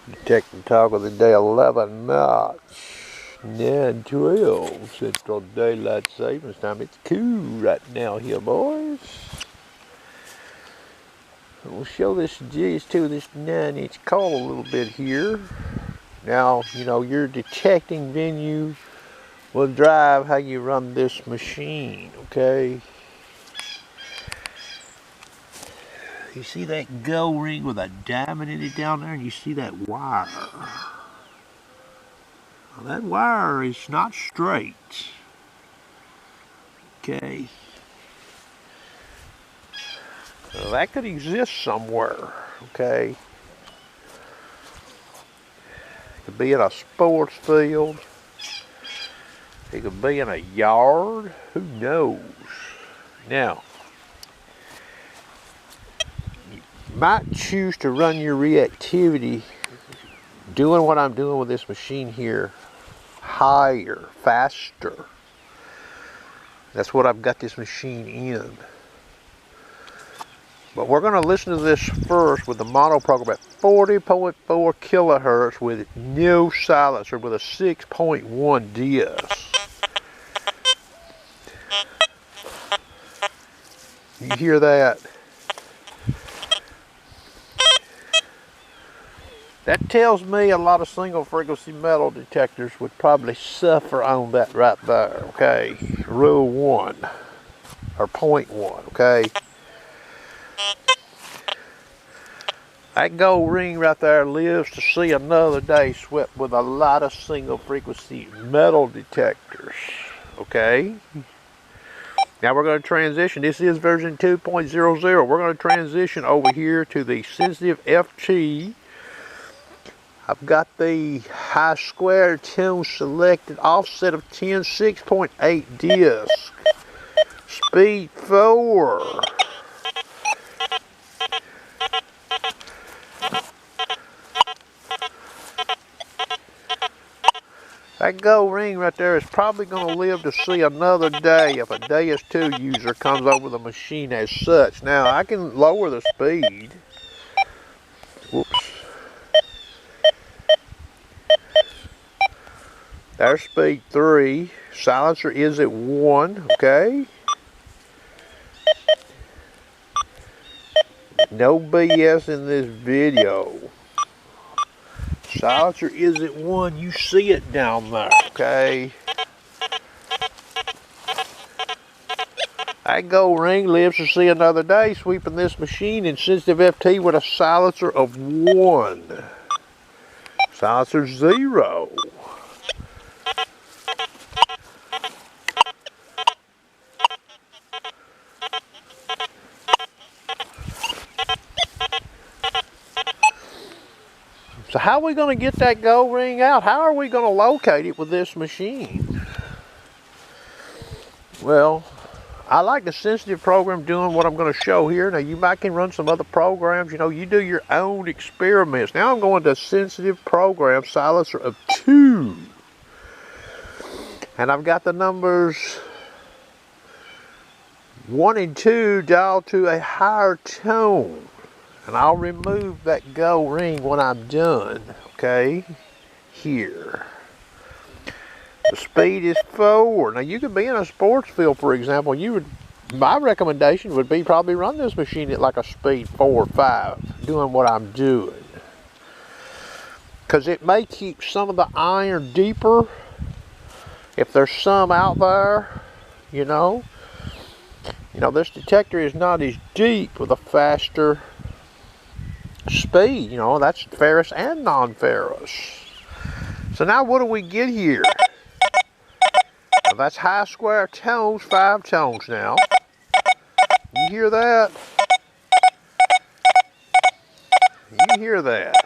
Detector toggle the day 11 March 9/12 Central Daylight Savings Time. It's cool right now here, boys. We'll show this GS2, this 9-inch coil a little bit here. Now, you know, your detecting venue will drive how you run this machine, okay? You see that go ring with a diamond in it down there, and you see that wire. Well, that wire is not straight. Okay. Well, that could exist somewhere, okay? It could be in a sports field. It could be in a yard. Who knows? Now, you might choose to run your reactivity doing what I'm doing with this machine here higher, faster. That's what I've got this machine in. But we're going to listen to this first with the mono program at 40.4 kilohertz with no silencer with a 6.1 Deus. You hear that? That tells me a lot of single frequency metal detectors would probably suffer on that right there, okay? Rule 1, or point 1, okay? That gold ring right there lives to see another day swept with a lot of single frequency metal detectors, okay? Now we're going to transition. This is version 2.00. We're going to transition over here to the sensitive FT. I've got the high square tone selected, offset of 10, 6.8 disc, speed 4. That gold ring right there is probably going to live to see another day if a Deus 2 user comes over the machine as such. Now I can lower the speed. Whoops. There's speed 3. Silencer is at 1, okay? No BS in this video. Silencer is at 1. You see it down there, okay? That gold ring lives to see another day sweeping this machine in sensitive FT with a silencer of 1. Silencer 0. So how are we going to get that gold ring out? How are we going to locate it with this machine? Well, I like the sensitive program doing what I'm going to show here. Now you might can run some other programs. You know, you do your own experiments. Now I'm going to sensitive program silencer of 2. And I've got the numbers 1 and 2 dialed to a higher tone. And I'll remove that gold ring when I'm done, okay? Here. The speed is 4. Now you could be in a sports field, for example. My recommendation would be probably run this machine at like a speed 4 or 5, doing what I'm doing. Because it may keep some of the iron deeper, if there's some out there, you know. You know, this detector is not as deep with a faster speed, you know, that's ferrous and non-ferrous. So now what do we get here? Well, that's high square tones, 5 tones now. You hear that? You hear that?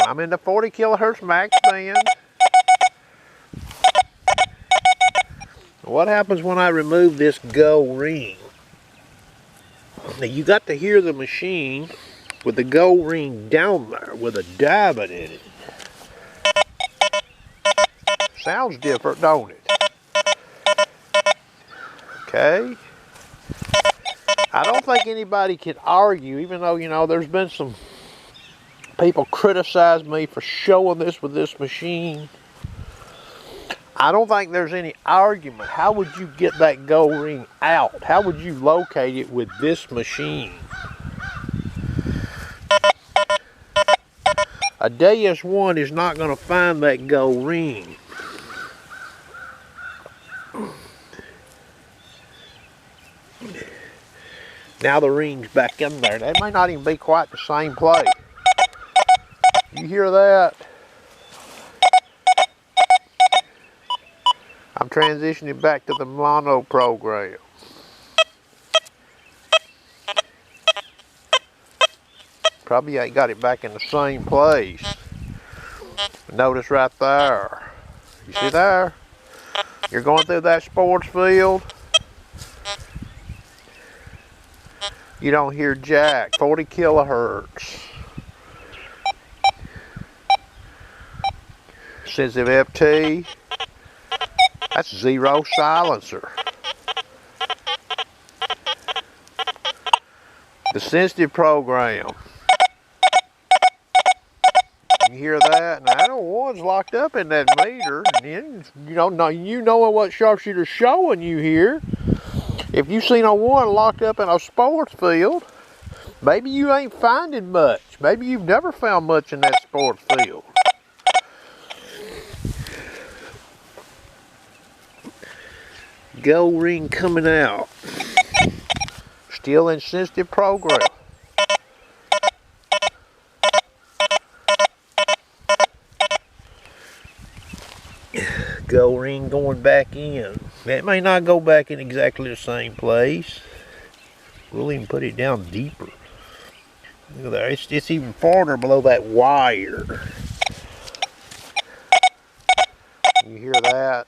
I'm in the 40 kilohertz max band. What happens when I remove this gold ring? Now you got to hear the machine with the gold ring down there with a diamond in it. Sounds different, don't it? Okay. I don't think anybody can argue, even though, you know, there's been some People criticize me for showing this with this machine. I don't think there's any argument. How would you get that gold ring out? How would you locate it with this machine? A Deus 1 is not going to find that gold ring. Now the ring's back in there. That may not even be quite the same place. You hear that? I'm transitioning back to the mono program. Probably ain't got it back in the same place. Notice right there. You see there? You're going through that sports field. You don't hear jack. 40 kilohertz. Sensitive FT. That's zero silencer. The sensitive program. You hear that? Now, I know one's locked up in that meter. And you don't know. You know what sharpshooter's showing you here. If you seen a one locked up in a sports field, maybe you ain't finding much. Maybe you've never found much in that sports field. Gold ring coming out. Still in sensitive program. Gold ring going back in. It may not go back in exactly the same place. We'll even put it down deeper. Look at there. It's even farther below that wire. You hear that?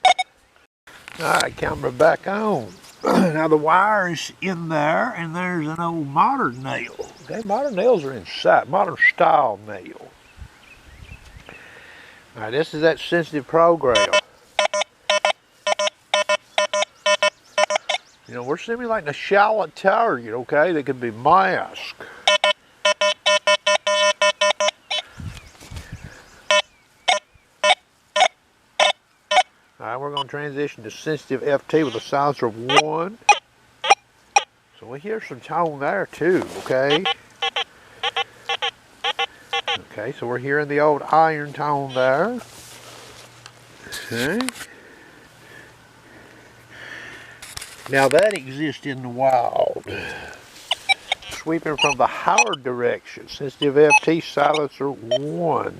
Alright, camera back on. Now the wire is in there, and there's an old modern nail. Okay, modern nails are inside. Modern style nail. Alright, this is that sensitive program. You know, we're simulating a shallow target, okay, that could be masked. Alright, we're going to transition to sensitive FT with a silencer of 1. So we hear some tone there too, okay? Okay, so we're hearing the old iron tone there. Okay. Now that exists in the wild. Sweeping from the Howard direction, sensitive FT silencer 1.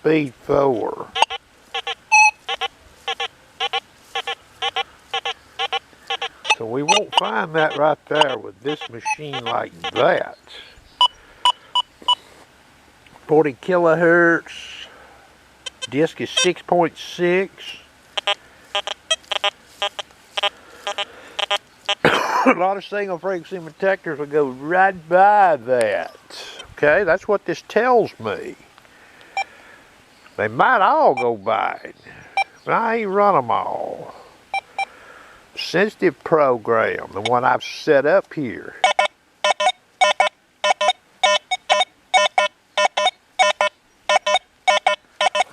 Speed 4. So we won't find that right there with this machine like that. 40 kilohertz. Disc is 6.6. A lot of single frequency detectors will go right by that. Okay, that's what this tells me. They might all go by it, but I ain't run them all. Sensitive program, the one I've set up here.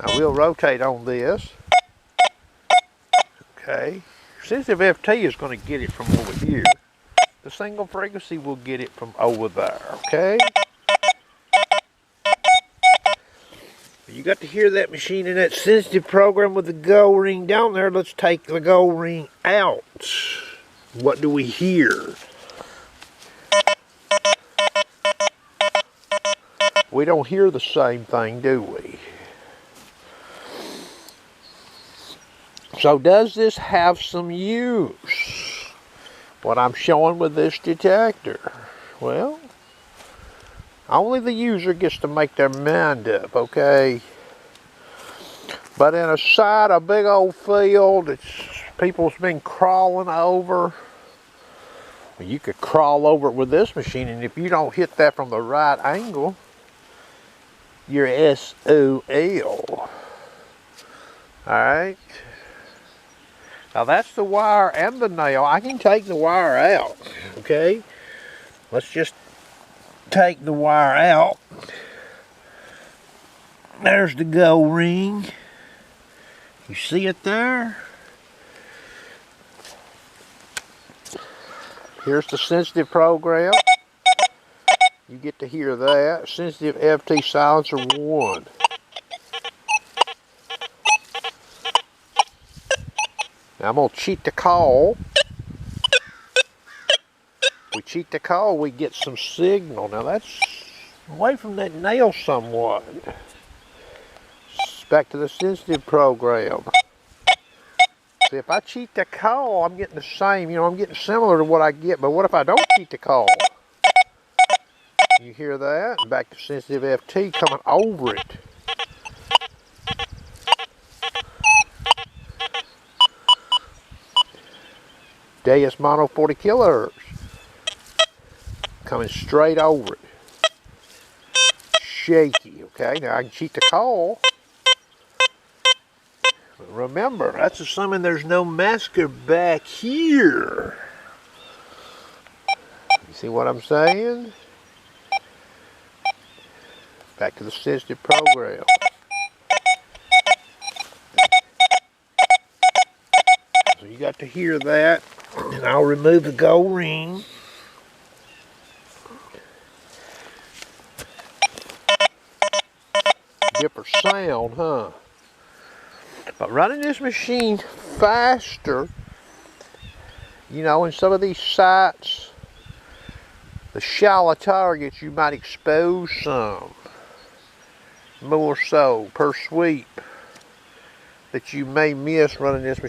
I will rotate on this. Okay. Sensitive FT is going to get it from over here. The single frequency will get it from over there. Okay. You got to hear that machine in that sensitive program with the gold ring down there. Let's take the gold ring out. What do we hear? We don't hear the same thing, do we? So does this have some use? What I'm showing with this detector? Well, only the user gets to make their mind up, okay? But in a big old field, people's been crawling over. You could crawl over it with this machine, and if you don't hit that from the right angle, you're SOL. Alright? Now that's the wire and the nail. I can take the wire out, okay? Let's just take the wire out. There's the go ring. You see it there? Here's the sensitive program. You get to hear that. Sensitive FT silencer 1. Now I'm going to cheat the call. If we cheat the call, we get some signal. Now that's away from that nail somewhat. Back to the sensitive program. See, if I cheat the call, I'm getting the same. You know, I'm getting similar to what I get. But what if I don't cheat the call? You hear that? Back to sensitive FT coming over it. Deus mono 40 kilohertz. Coming straight over it. Shaky, okay? Now I can cheat the call. But remember, that's assuming there's no masker back here. You see what I'm saying? Back to the sensitive program. So you got to hear that. And I'll remove the gold ring. Different sound, huh? But running this machine faster, you know, in some of these sites, the shallow targets, you might expose some more so per sweep that you may miss running this machine.